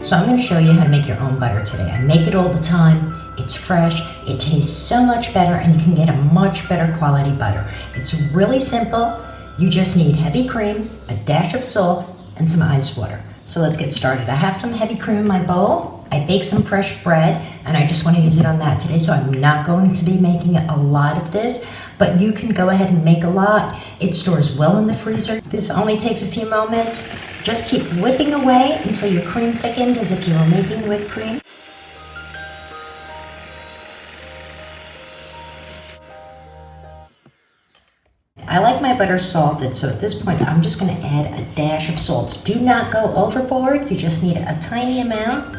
So I'm going to show you how to make your own butter today. I make it all the time. It's fresh, it tastes so much better, and you can get a much better quality butter. It's really simple. You just need heavy cream, a dash of salt, and some ice water. So let's get started. I have some heavy cream in my bowl. I bake some fresh bread, and I just want to use it on that today, so I'm not going to be making a lot of this, but you can go ahead and make a lot. It stores well in the freezer. This only takes a few moments. Just keep whipping away until your cream thickens as if you were making whipped cream. I like my butter salted, so at this point I'm just going to add a dash of salt. Do not go overboard, you just need a tiny amount.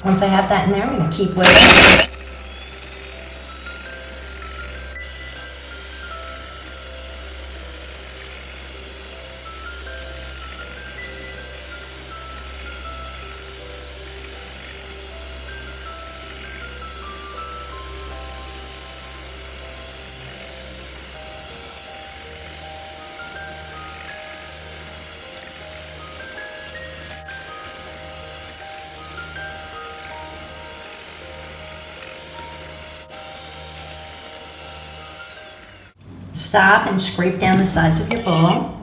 Once I have that in there, I'm going to keep whipping. Stop and scrape down the sides of your bowl.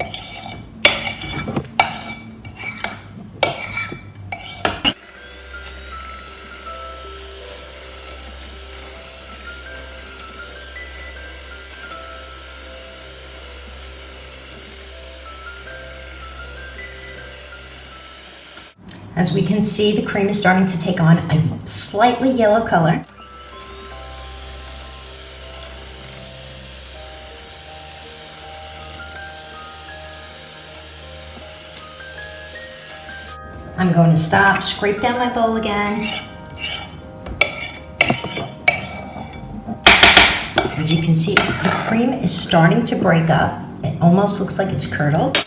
As we can see, the cream is starting to take on a slightly yellow color. I'm going to stop, scrape down my bowl again. As you can see, the cream is starting to break up. It almost looks like it's curdled.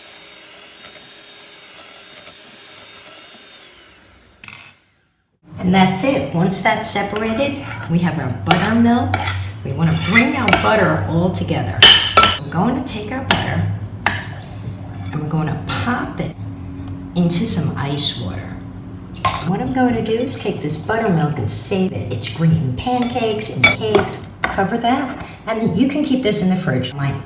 And that's it. Once that's separated, we have our buttermilk. We want to bring our butter all together. We're going to take our butter and we're going to pop it into some ice water. What I'm going to do is take this buttermilk and save it. It's great in pancakes and cakes. Cover that, and then you can keep this in the fridge. My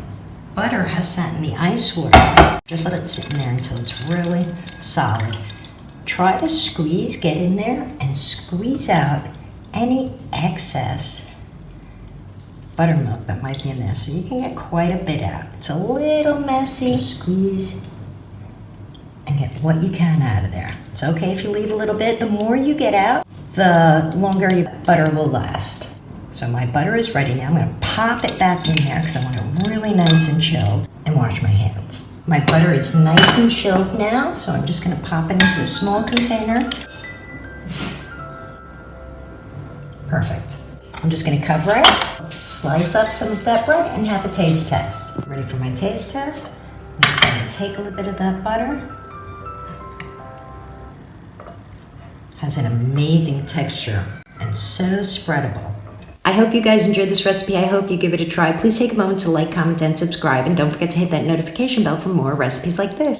butter has sat in the ice water. Just let it sit in there until it's really solid. Try to squeeze, get in there, and squeeze out any excess buttermilk that might be in there. So you can get quite a bit out. It's a little messy. Squeeze and get what you can out of there. It's okay if you leave a little bit. The more you get out, the longer your butter will last. So my butter is ready now. I'm going to pop it back in there because I want it really nice and chilled, and wash my hands. My butter is nice and chilled now, so I'm just going to pop it into a small container. Perfect. I'm just going to cover it, slice up some of that bread, and have a taste test. Ready for my taste test? I'm just going to take a little bit of that butter. Has an amazing texture and so spreadable. I hope you guys enjoyed this recipe. I hope you give it a try. Please take a moment to like, comment, and subscribe, and don't forget to hit that notification bell for more recipes like this.